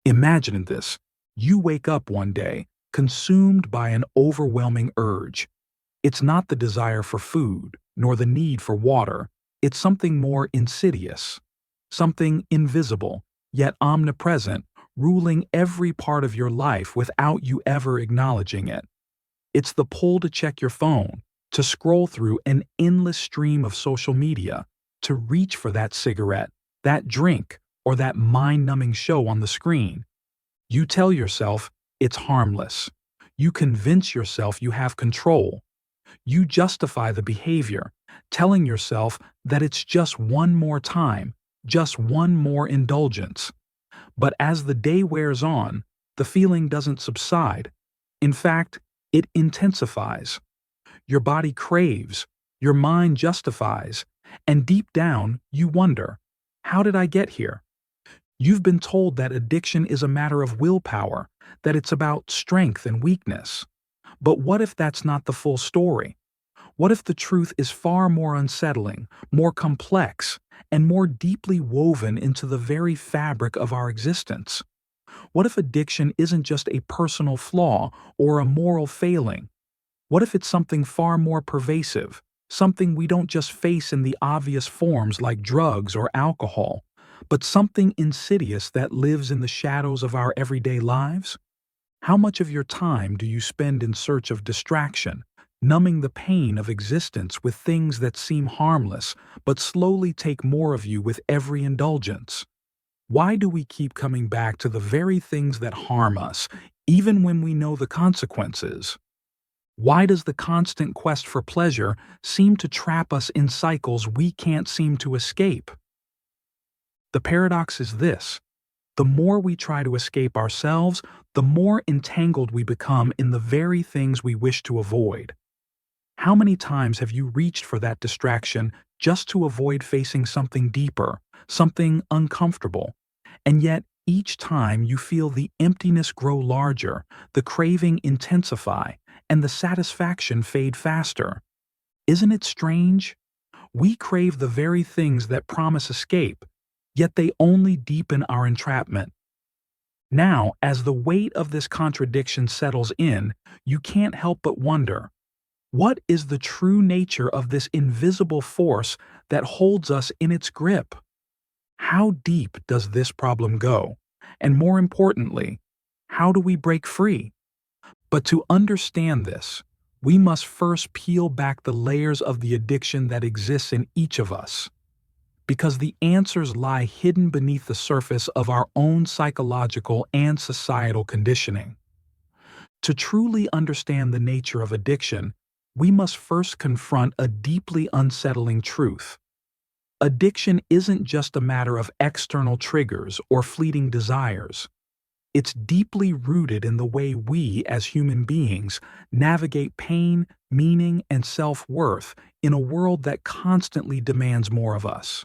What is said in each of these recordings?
Imagine this. You wake up one day, consumed by an overwhelming urge. It's not the desire for food, nor the need for water. It's something more insidious, something invisible, yet omnipresent, ruling every part of your life without you ever acknowledging it. It's the pull to check your phone, to scroll through an endless stream of social media, to reach for that cigarette, that drink, or that mind-numbing show on the screen. You tell yourself it's harmless. You convince yourself you have control. You justify the behavior, telling yourself that it's just one more time, just one more indulgence. But as the day wears on, the feeling doesn't subside. In fact, it intensifies. Your body craves, your mind justifies, and deep down you wonder, how did I get here? You've been told that addiction is a matter of willpower, that it's about strength and weakness. But what if that's not the full story? What if the truth is far more unsettling, more complex, and more deeply woven into the very fabric of our existence? What if addiction isn't just a personal flaw or a moral failing? What if it's something far more pervasive, something we don't just face in the obvious forms like drugs or alcohol, but something insidious that lives in the shadows of our everyday lives? How much of your time do you spend in search of distraction, numbing the pain of existence with things that seem harmless but slowly take more of you with every indulgence? Why do we keep coming back to the very things that harm us, even when we know the consequences? Why does the constant quest for pleasure seem to trap us in cycles we can't seem to escape? The paradox is this: the more we try to escape ourselves, the more entangled we become in the very things we wish to avoid. How many times have you reached for that distraction just to avoid facing something deeper, something uncomfortable? And yet, each time you feel the emptiness grow larger, the craving intensify, and the satisfaction fade faster. Isn't it strange? We crave the very things that promise escape, yet they only deepen our entrapment. Now, as the weight of this contradiction settles in, you can't help but wonder, what is the true nature of this invisible force that holds us in its grip? How deep does this problem go? And more importantly, how do we break free? But to understand this, we must first peel back the layers of the addiction that exists in each of us. Because the answers lie hidden beneath the surface of our own psychological and societal conditioning. To truly understand the nature of addiction, we must first confront a deeply unsettling truth. Addiction isn't just a matter of external triggers or fleeting desires. It's deeply rooted in the way we, as human beings, navigate pain, meaning, and self-worth in a world that constantly demands more of us.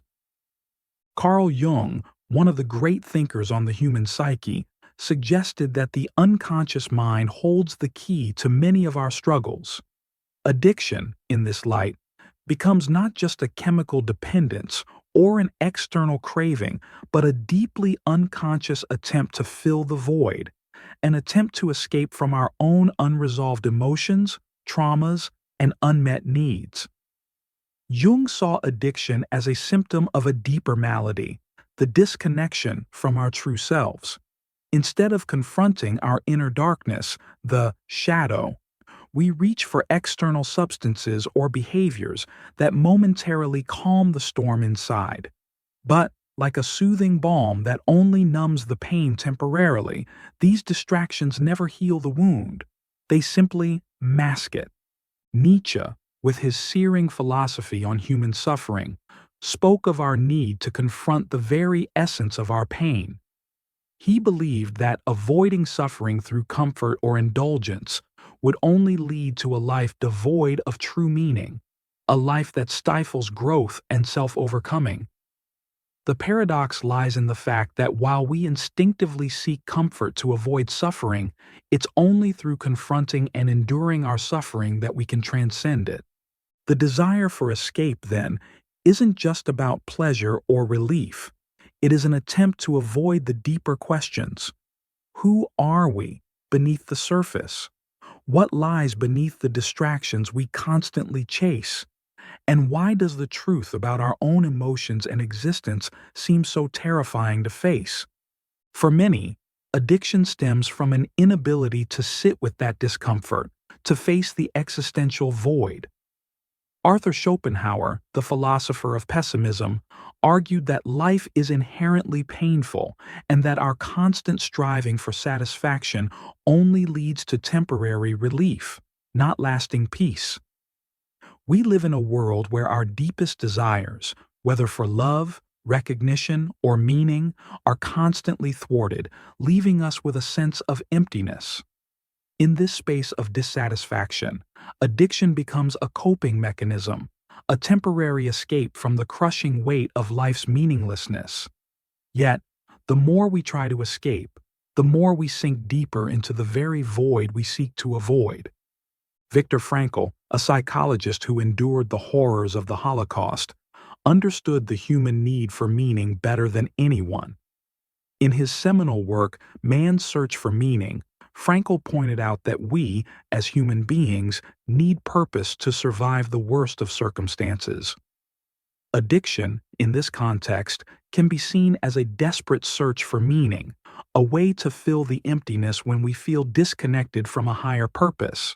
Carl Jung, one of the great thinkers on the human psyche, suggested that the unconscious mind holds the key to many of our struggles. Addiction, in this light, becomes not just a chemical dependence or an external craving, but a deeply unconscious attempt to fill the void, an attempt to escape from our own unresolved emotions, traumas, and unmet needs. Jung saw addiction as a symptom of a deeper malady, the disconnection from our true selves. Instead of confronting our inner darkness, the shadow, we reach for external substances or behaviors that momentarily calm the storm inside. But, like a soothing balm that only numbs the pain temporarily, these distractions never heal the wound. They simply mask it. Nietzsche, with his searing philosophy on human suffering, spoke of our need to confront the very essence of our pain. He believed that avoiding suffering through comfort or indulgence would only lead to a life devoid of true meaning, a life that stifles growth and self-overcoming. The paradox lies in the fact that while we instinctively seek comfort to avoid suffering, it's only through confronting and enduring our suffering that we can transcend it. The desire for escape, then, isn't just about pleasure or relief. It is an attempt to avoid the deeper questions. Who are we beneath the surface? What lies beneath the distractions we constantly chase? And why does the truth about our own emotions and existence seem so terrifying to face? For many, addiction stems from an inability to sit with that discomfort, to face the existential void. Arthur Schopenhauer, the philosopher of pessimism, argued that life is inherently painful and that our constant striving for satisfaction only leads to temporary relief, not lasting peace. We live in a world where our deepest desires, whether for love, recognition, or meaning, are constantly thwarted, leaving us with a sense of emptiness. In this space of dissatisfaction, addiction becomes a coping mechanism, a temporary escape from the crushing weight of life's meaninglessness. Yet, the more we try to escape, the more we sink deeper into the very void we seek to avoid. Viktor Frankl, a psychologist who endured the horrors of the Holocaust, understood the human need for meaning better than anyone. In his seminal work, Man's Search for Meaning, Frankl pointed out that we, as human beings, need purpose to survive the worst of circumstances. Addiction, in this context, can be seen as a desperate search for meaning, a way to fill the emptiness when we feel disconnected from a higher purpose.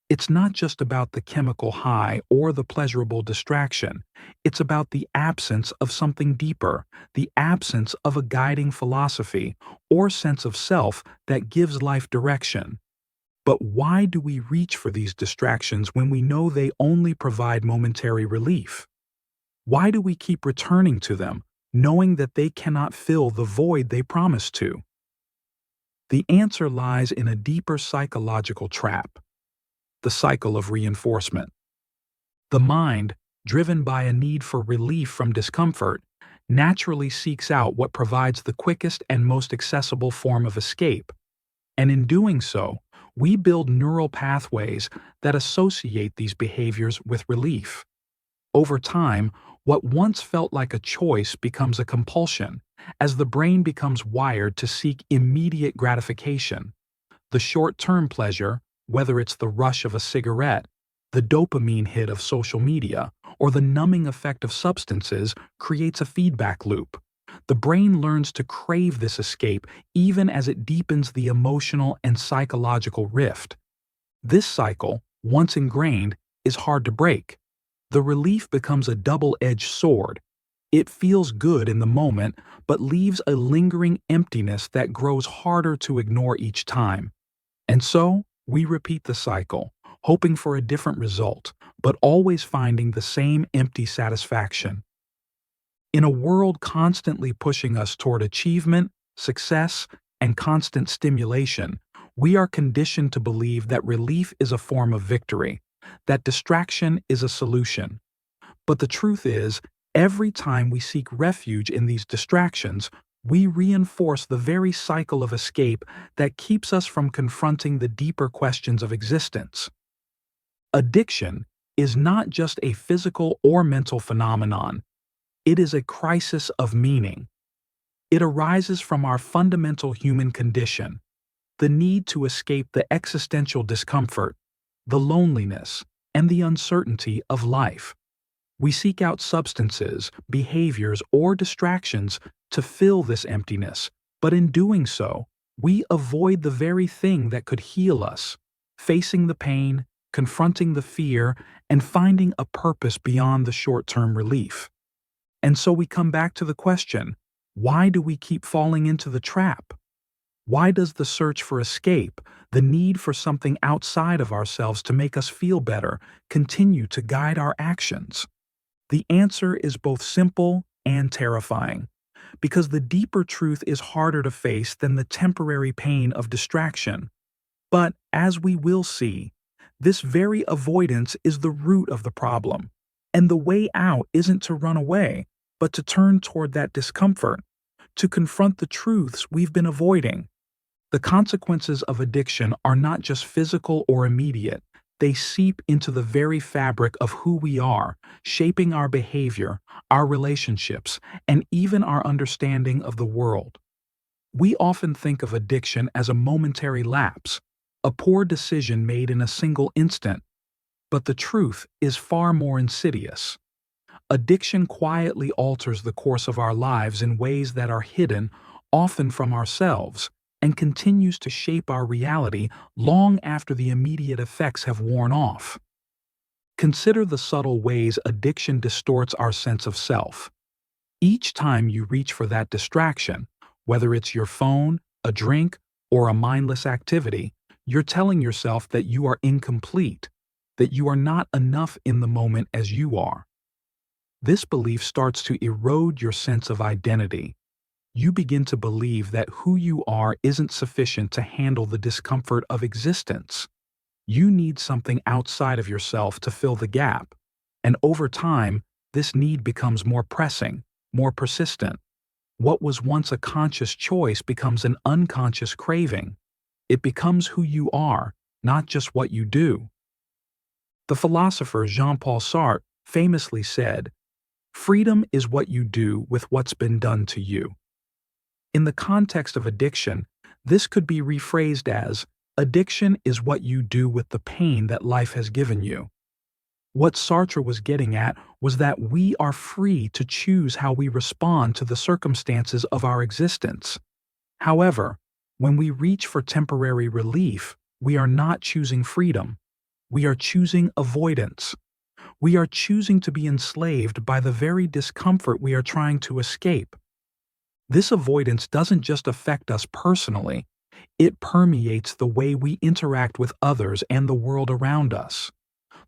It's not just about the chemical high or the pleasurable distraction. It's about the absence of something deeper, the absence of a guiding philosophy or sense of self that gives life direction. But why do we reach for these distractions when we know they only provide momentary relief? Why do we keep returning to them, knowing that they cannot fill the void they promise to? The answer lies in a deeper psychological trap: the cycle of reinforcement. The mind, driven by a need for relief from discomfort, naturally seeks out what provides the quickest and most accessible form of escape. And in doing so, we build neural pathways that associate these behaviors with relief. Over time, what once felt like a choice becomes a compulsion, as the brain becomes wired to seek immediate gratification. The short-term pleasure, whether it's the rush of a cigarette, the dopamine hit of social media, or the numbing effect of substances, creates a feedback loop. The brain learns to crave this escape even as it deepens the emotional and psychological rift. This cycle, once ingrained, is hard to break. The relief becomes a double-edged sword. It feels good in the moment, but leaves a lingering emptiness that grows harder to ignore each time. And so, we repeat the cycle, hoping for a different result, but always finding the same empty satisfaction. In a world constantly pushing us toward achievement, success, and constant stimulation, we are conditioned to believe that relief is a form of victory, that distraction is a solution. But the truth is, every time we seek refuge in these distractions, we reinforce the very cycle of escape that keeps us from confronting the deeper questions of existence. Addiction is not just a physical or mental phenomenon. It is a crisis of meaning. It arises from our fundamental human condition, the need to escape the existential discomfort, the loneliness, and the uncertainty of life. We seek out substances, behaviors, or distractions to fill this emptiness, but in doing so, we avoid the very thing that could heal us, facing the pain, confronting the fear, and finding a purpose beyond the short-term relief. And so we come back to the question, why do we keep falling into the trap? Why does the search for escape, the need for something outside of ourselves to make us feel better, continue to guide our actions? The answer is both simple and terrifying, because the deeper truth is harder to face than the temporary pain of distraction. But, as we will see, this very avoidance is the root of the problem, and the way out isn't to run away, but to turn toward that discomfort, to confront the truths we've been avoiding. The consequences of addiction are not just physical or immediate. They seep into the very fabric of who we are, shaping our behavior, our relationships, and even our understanding of the world. We often think of addiction as a momentary lapse, a poor decision made in a single instant, but the truth is far more insidious. Addiction quietly alters the course of our lives in ways that are hidden, often from ourselves, and continues to shape our reality long after the immediate effects have worn off. Consider the subtle ways addiction distorts our sense of self. Each time you reach for that distraction, whether it's your phone, a drink, or a mindless activity, you're telling yourself that you are incomplete, that you are not enough in the moment as you are. This belief starts to erode your sense of identity. You begin to believe that who you are isn't sufficient to handle the discomfort of existence. You need something outside of yourself to fill the gap. And over time, this need becomes more pressing, more persistent. What was once a conscious choice becomes an unconscious craving. It becomes who you are, not just what you do. The philosopher Jean-Paul Sartre famously said, "Freedom is what you do with what's been done to you." In the context of addiction, this could be rephrased as, addiction is what you do with the pain that life has given you. What Sartre was getting at was that we are free to choose how we respond to the circumstances of our existence. However, when we reach for temporary relief, we are not choosing freedom. We are choosing avoidance. We are choosing to be enslaved by the very discomfort we are trying to escape. This avoidance doesn't just affect us personally, it permeates the way we interact with others and the world around us.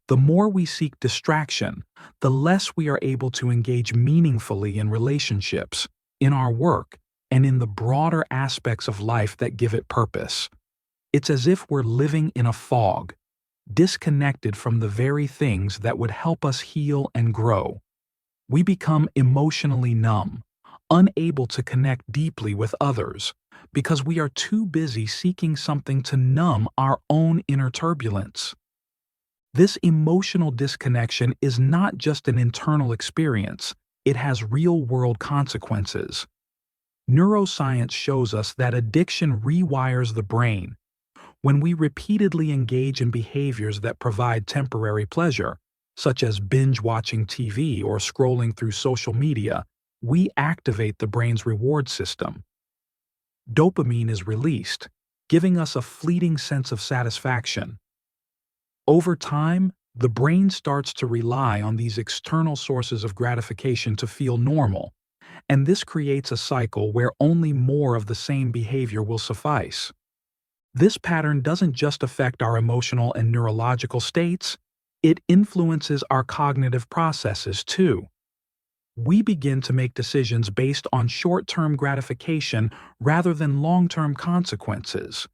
The more we seek distraction, the less we are able to engage meaningfully in relationships, in our work, and in the broader aspects of life that give it purpose. It's as if we're living in a fog, disconnected from the very things that would help us heal and grow. We become emotionally numb, unable to connect deeply with others, because we are too busy seeking something to numb our own inner turbulence. This emotional disconnection is not just an internal experience, it has real-world consequences. Neuroscience shows us that addiction rewires the brain. When we repeatedly engage in behaviors that provide temporary pleasure, such as binge-watching TV or scrolling through social media, we activate the brain's reward system. Dopamine is released, giving us a fleeting sense of satisfaction. Over time, the brain starts to rely on these external sources of gratification to feel normal, and this creates a cycle where only more of the same behavior will suffice. This pattern doesn't just affect our emotional and neurological states, it influences our cognitive processes too. We begin to make decisions based on short-term gratification rather than long-term consequences.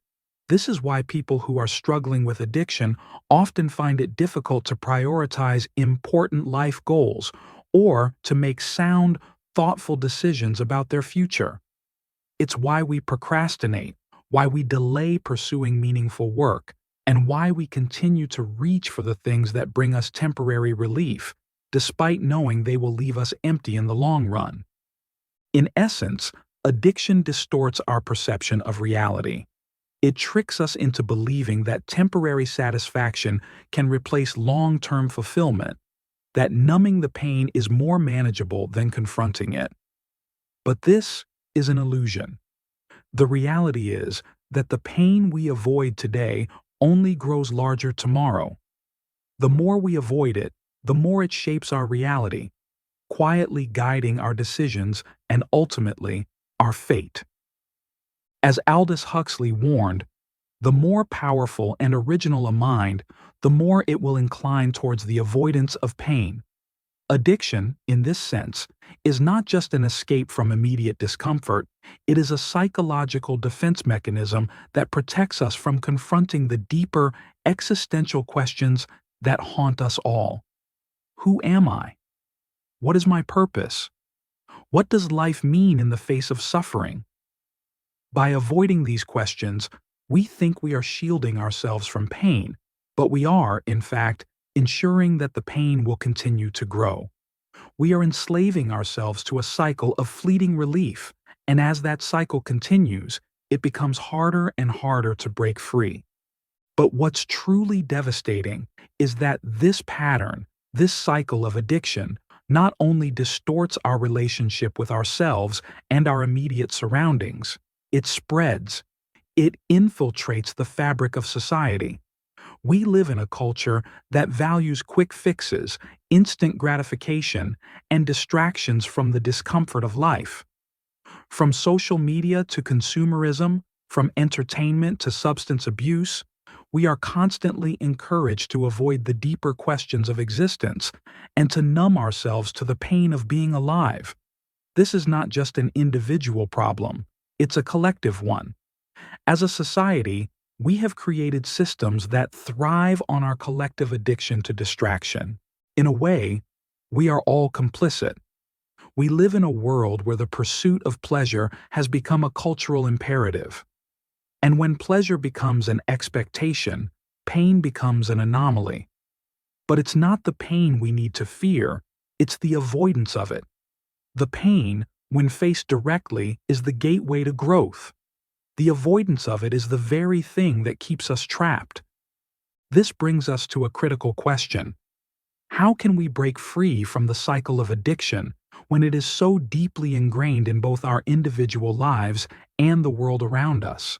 This is why people who are struggling with addiction often find it difficult to prioritize important life goals or to make sound, thoughtful decisions about their future. It's why we procrastinate, why we delay pursuing meaningful work, and why we continue to reach for the things that bring us temporary relief, despite knowing they will leave us empty in the long run. In essence, addiction distorts our perception of reality. It tricks us into believing that temporary satisfaction can replace long-term fulfillment, that numbing the pain is more manageable than confronting it. But this is an illusion. The reality is that the pain we avoid today only grows larger tomorrow. The more we avoid it, the more it shapes our reality, quietly guiding our decisions and ultimately our fate. As Aldous Huxley warned, the more powerful and original a mind, the more it will incline towards the avoidance of pain. Addiction, in this sense, is not just an escape from immediate discomfort, it is a psychological defense mechanism that protects us from confronting the deeper, existential questions that haunt us all. Who am I? What is my purpose? What does life mean in the face of suffering? By avoiding these questions, we think we are shielding ourselves from pain, but we are, in fact, ensuring that the pain will continue to grow. We are enslaving ourselves to a cycle of fleeting relief, And as that cycle continues, it becomes harder and harder to break free. But what's truly devastating is that this pattern, this cycle of addiction, not only distorts our relationship with ourselves and our immediate surroundings, it spreads. It infiltrates the fabric of society. We live in a culture that values quick fixes, instant gratification, and distractions from the discomfort of life. From social media to consumerism, from entertainment to substance abuse, we are constantly encouraged to avoid the deeper questions of existence and to numb ourselves to the pain of being alive. This is not just an individual problem, it's a collective one. As a society, we have created systems that thrive on our collective addiction to distraction. In a way, we are all complicit. We live in a world where the pursuit of pleasure has become a cultural imperative. And when pleasure becomes an expectation, pain becomes an anomaly. But it's not the pain we need to fear, it's the avoidance of it. The pain, when faced directly, is the gateway to growth. The avoidance of it is the very thing that keeps us trapped. This brings us to a critical question. How can we break free from the cycle of addiction when it is so deeply ingrained in both our individual lives and the world around us?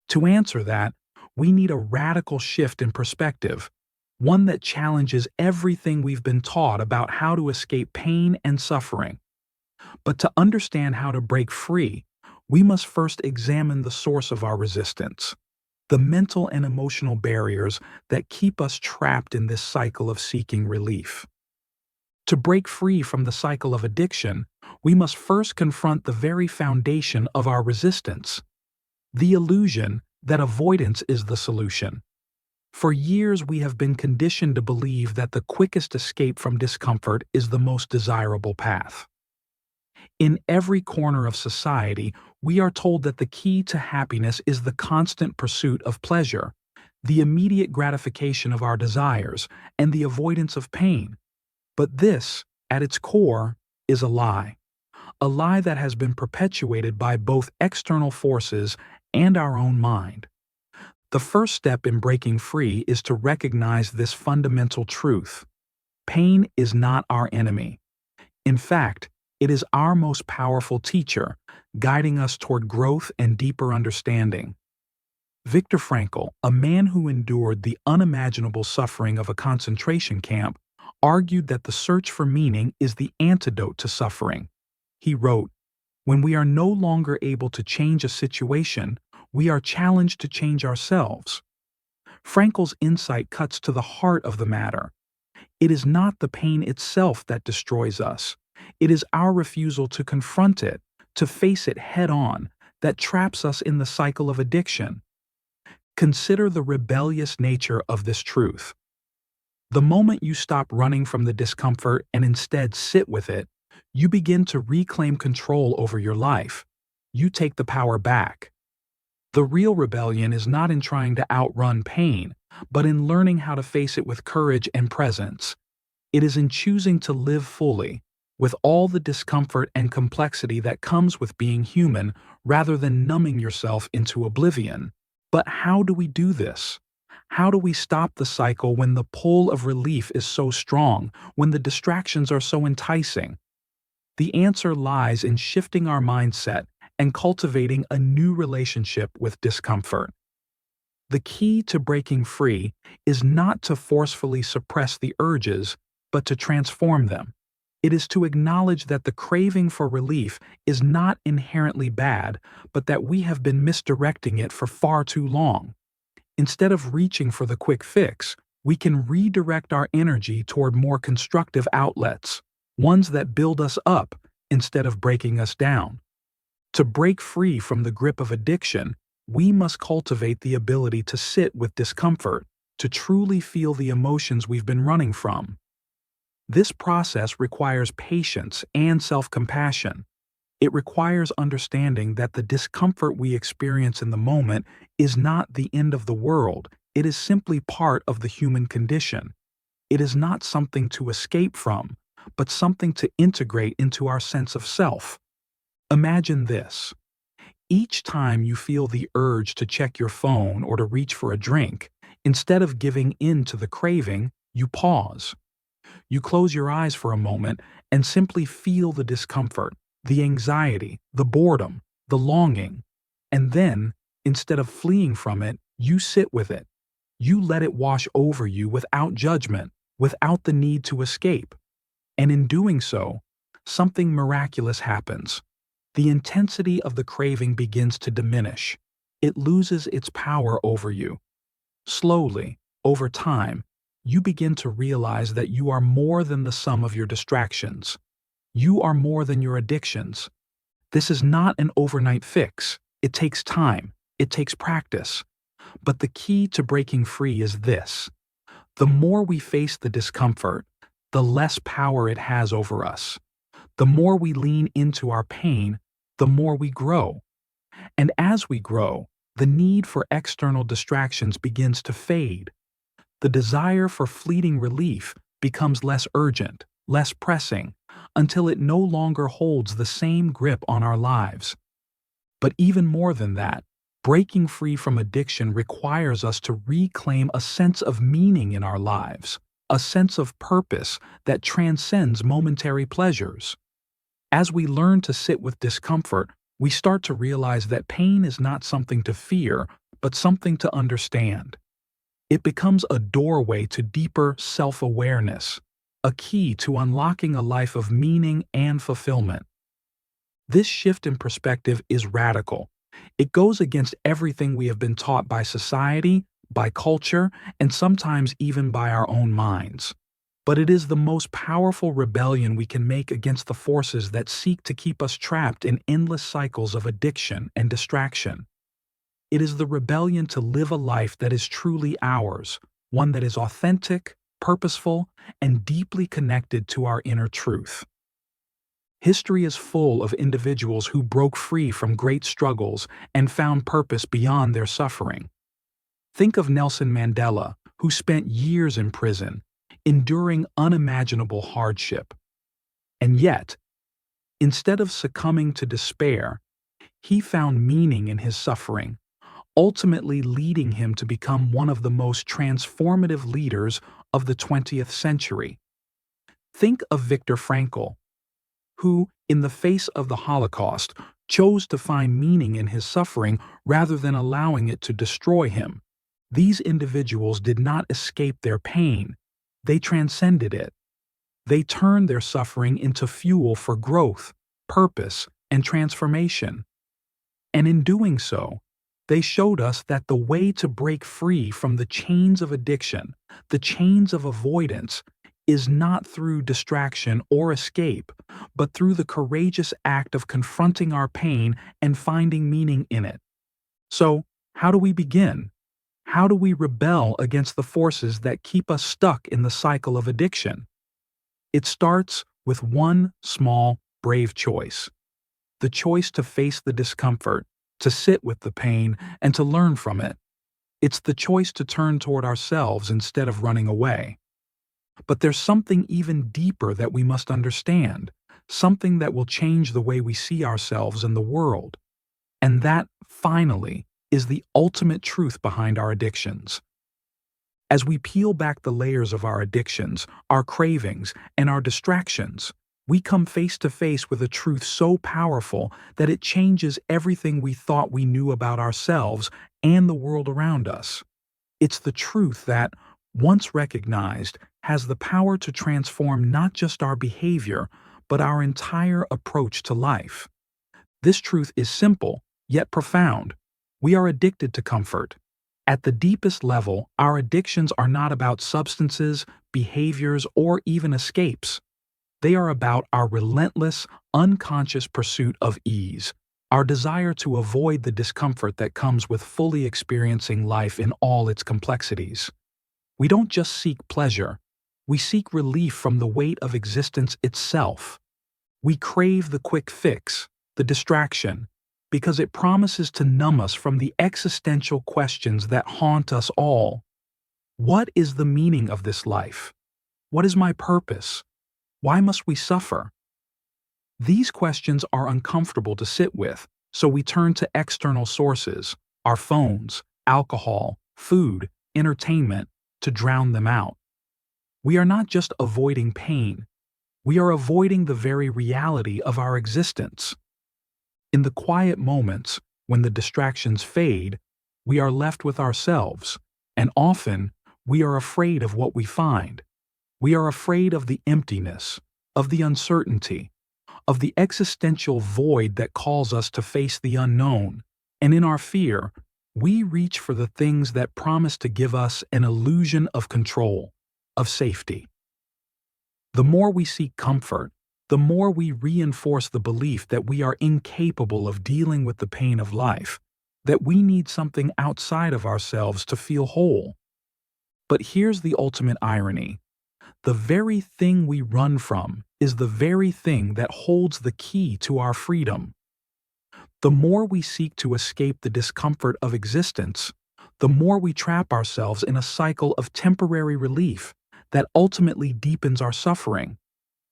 To answer that, we need a radical shift in perspective, one that challenges everything we've been taught about how to escape pain and suffering. But to understand how to break free, we must first examine the source of our resistance, the mental and emotional barriers that keep us trapped in this cycle of seeking relief. To break free from the cycle of addiction, we must first confront the very foundation of our resistance, the illusion that avoidance is the solution. For years, we have been conditioned to believe that the quickest escape from discomfort is the most desirable path. In every corner of society, we are told that the key to happiness is the constant pursuit of pleasure, the immediate gratification of our desires, and the avoidance of pain. But this, at its core, is a lie that has been perpetuated by both external forces and our own mind. The first step in breaking free is to recognize this fundamental truth. Pain is not our enemy. In fact, it is our most powerful teacher, guiding us toward growth and deeper understanding. Viktor Frankl, a man who endured the unimaginable suffering of a concentration camp, argued that the search for meaning is the antidote to suffering. He wrote, "When we are no longer able to change a situation, we are challenged to change ourselves." Frankl's insight cuts to the heart of the matter. It is not the pain itself that destroys us. It is our refusal to confront it, to face it head-on, that traps us in the cycle of addiction. Consider the rebellious nature of this truth. The moment you stop running from the discomfort and instead sit with it, you begin to reclaim control over your life. You take the power back. The real rebellion is not in trying to outrun pain, but in learning how to face it with courage and presence. It is in choosing to live fully, with all the discomfort and complexity that comes with being human, rather than numbing yourself into oblivion. But how do we do this? How do we stop the cycle when the pull of relief is so strong, when the distractions are so enticing? The answer lies in shifting our mindset and cultivating a new relationship with discomfort. The key to breaking free is not to forcefully suppress the urges, but to transform them. It is to acknowledge that the craving for relief is not inherently bad, but that we have been misdirecting it for far too long. Instead of reaching for the quick fix, we can redirect our energy toward more constructive outlets, ones that build us up instead of breaking us down. To break free from the grip of addiction, we must cultivate the ability to sit with discomfort, to truly feel the emotions we've been running from. This process requires patience and self-compassion. It requires understanding that the discomfort we experience in the moment is not the end of the world. It is simply part of the human condition. It is not something to escape from, but something to integrate into our sense of self. Imagine this. Each time you feel the urge to check your phone or to reach for a drink, instead of giving in to the craving, you pause. You close your eyes for a moment and simply feel the discomfort, the anxiety, the boredom, the longing. And then, instead of fleeing from it, you sit with it. You let it wash over you without judgment, without the need to escape. And in doing so, something miraculous happens. The intensity of the craving begins to diminish. It loses its power over you. Slowly, over time, you begin to realize that you are more than the sum of your distractions. You are more than your addictions. This is not an overnight fix. It takes time. It takes practice. But the key to breaking free is this. The more we face the discomfort, the less power it has over us. The more we lean into our pain, the more we grow. And as we grow, the need for external distractions begins to fade. The desire for fleeting relief becomes less urgent, less pressing, until it no longer holds the same grip on our lives. But even more than that, breaking free from addiction requires us to reclaim a sense of meaning in our lives, a sense of purpose that transcends momentary pleasures. As we learn to sit with discomfort, we start to realize that pain is not something to fear, but something to understand. It becomes a doorway to deeper self-awareness, a key to unlocking a life of meaning and fulfillment. This shift in perspective is radical. It goes against everything we have been taught by society, by culture, and sometimes even by our own minds. But it is the most powerful rebellion we can make against the forces that seek to keep us trapped in endless cycles of addiction and distraction. It is the rebellion to live a life that is truly ours, one that is authentic, purposeful, and deeply connected to our inner truth. History is full of individuals who broke free from great struggles and found purpose beyond their suffering. Think of Nelson Mandela, who spent years in prison, enduring unimaginable hardship. And yet, instead of succumbing to despair, he found meaning in his suffering, ultimately leading him to become one of the most transformative leaders of the 20th century. Think of Viktor Frankl, who, in the face of the Holocaust, chose to find meaning in his suffering rather than allowing it to destroy him. These individuals did not escape their pain. They transcended it. They turned their suffering into fuel for growth, purpose, and transformation. And in doing so, they showed us that the way to break free from the chains of addiction, the chains of avoidance, is not through distraction or escape, but through the courageous act of confronting our pain and finding meaning in it. So, how do we begin? How do we rebel against the forces that keep us stuck in the cycle of addiction? It starts with one small, brave choice. The choice to face the discomfort, to sit with the pain, and to learn from it. It's the choice to turn toward ourselves instead of running away. But there's something even deeper that we must understand, something that will change the way we see ourselves and the world. And that, finally, is the ultimate truth behind our addictions. As we peel back the layers of our addictions, our cravings, and our distractions, we come face to face with a truth so powerful that it changes everything we thought we knew about ourselves and the world around us. It's the truth that, once recognized, has the power to transform not just our behavior, but our entire approach to life. This truth is simple, yet profound. We are addicted to comfort. At the deepest level, our addictions are not about substances, behaviors, or even escapes. They are about our relentless, unconscious pursuit of ease, our desire to avoid the discomfort that comes with fully experiencing life in all its complexities. We don't just seek pleasure, we seek relief from the weight of existence itself. We crave the quick fix, the distraction, because it promises to numb us from the existential questions that haunt us all. What is the meaning of this life? What is my purpose? Why must we suffer? These questions are uncomfortable to sit with, so we turn to external sources, our phones, alcohol, food, entertainment, to drown them out. We are not just avoiding pain, we are avoiding the very reality of our existence. In the quiet moments, when the distractions fade, we are left with ourselves, and often we are afraid of what we find. We are afraid of the emptiness, of the uncertainty, of the existential void that calls us to face the unknown, and in our fear, we reach for the things that promise to give us an illusion of control, of safety. The more we seek comfort, the more we reinforce the belief that we are incapable of dealing with the pain of life, that we need something outside of ourselves to feel whole. But here's the ultimate irony. The very thing we run from is the very thing that holds the key to our freedom. The more we seek to escape the discomfort of existence, the more we trap ourselves in a cycle of temporary relief that ultimately deepens our suffering.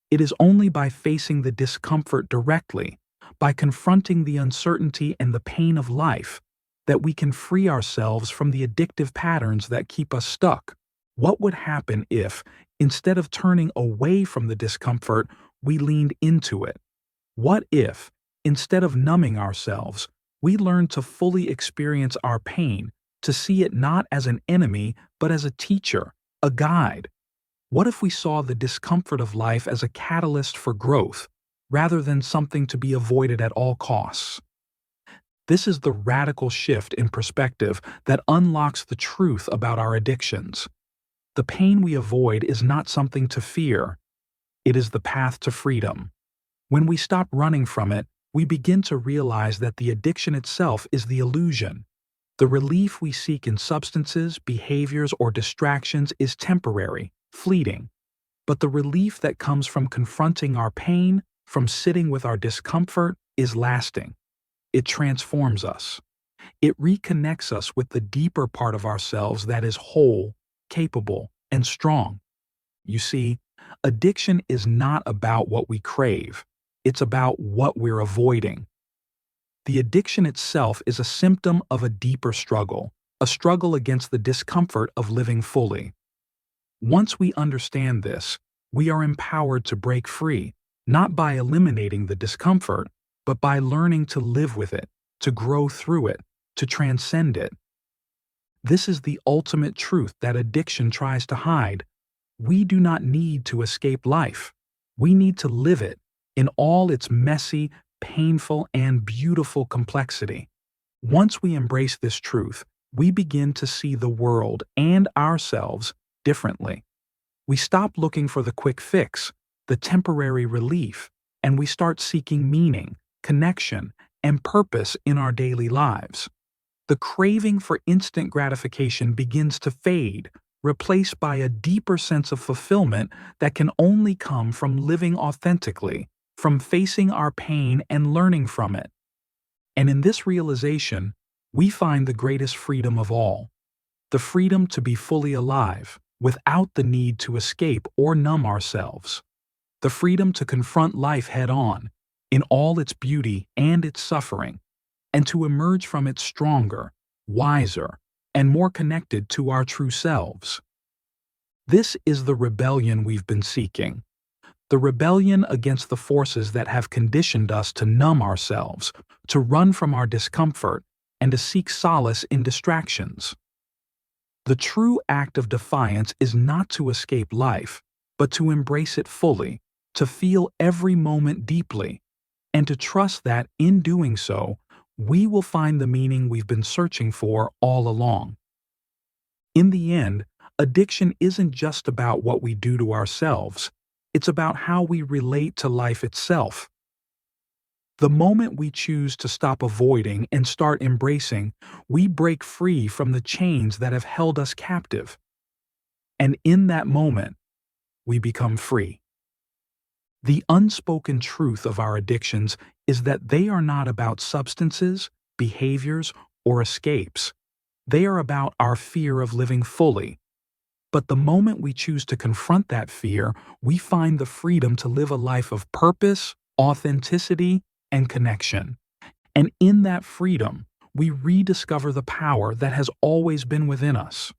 It is only by facing the discomfort directly, by confronting the uncertainty and the pain of life, that we can free ourselves from the addictive patterns that keep us stuck. What would happen if, instead of turning away from the discomfort, we leaned into it? What if, instead of numbing ourselves, we learned to fully experience our pain, to see it not as an enemy, but as a teacher, a guide? What if we saw the discomfort of life as a catalyst for growth, rather than something to be avoided at all costs? This is the radical shift in perspective that unlocks the truth about our addictions. The pain we avoid is not something to fear. It is the path to freedom. When we stop running from it, we begin to realize that the addiction itself is the illusion. The relief we seek in substances, behaviors, or distractions is temporary, fleeting. But the relief that comes from confronting our pain, from sitting with our discomfort, is lasting. It transforms us. It reconnects us with the deeper part of ourselves that is whole, capable, and strong. You see, addiction is not about what we crave. It's about what we're avoiding. The addiction itself is a symptom of a deeper struggle, a struggle against the discomfort of living fully. Once we understand this, we are empowered to break free, not by eliminating the discomfort, but by learning to live with it, to grow through it, to transcend it. This is the ultimate truth that addiction tries to hide. We do not need to escape life. We need to live it in all its messy, painful, and beautiful complexity. Once we embrace this truth, we begin to see the world and ourselves differently. We stop looking for the quick fix, the temporary relief, and we start seeking meaning, connection, and purpose in our daily lives. The craving for instant gratification begins to fade, replaced by a deeper sense of fulfillment that can only come from living authentically, from facing our pain and learning from it. And in this realization, we find the greatest freedom of all, the freedom to be fully alive, without the need to escape or numb ourselves, the freedom to confront life head-on, in all its beauty and its suffering, and to emerge from it stronger, wiser, and more connected to our true selves. This is the rebellion we've been seeking. The rebellion against the forces that have conditioned us to numb ourselves, to run from our discomfort, and to seek solace in distractions. The true act of defiance is not to escape life, but to embrace it fully, to feel every moment deeply, and to trust that, in doing so, we will find the meaning we've been searching for all along. In the end, addiction isn't just about what we do to ourselves. It's about how we relate to life itself. The moment we choose to stop avoiding and start embracing, we break free from the chains that have held us captive. And in that moment, we become free. The unspoken truth of our addictions is that they are not about substances, behaviors, or escapes. They are about our fear of living fully. But the moment we choose to confront that fear, we find the freedom to live a life of purpose, authenticity, and connection. And in that freedom, we rediscover the power that has always been within us.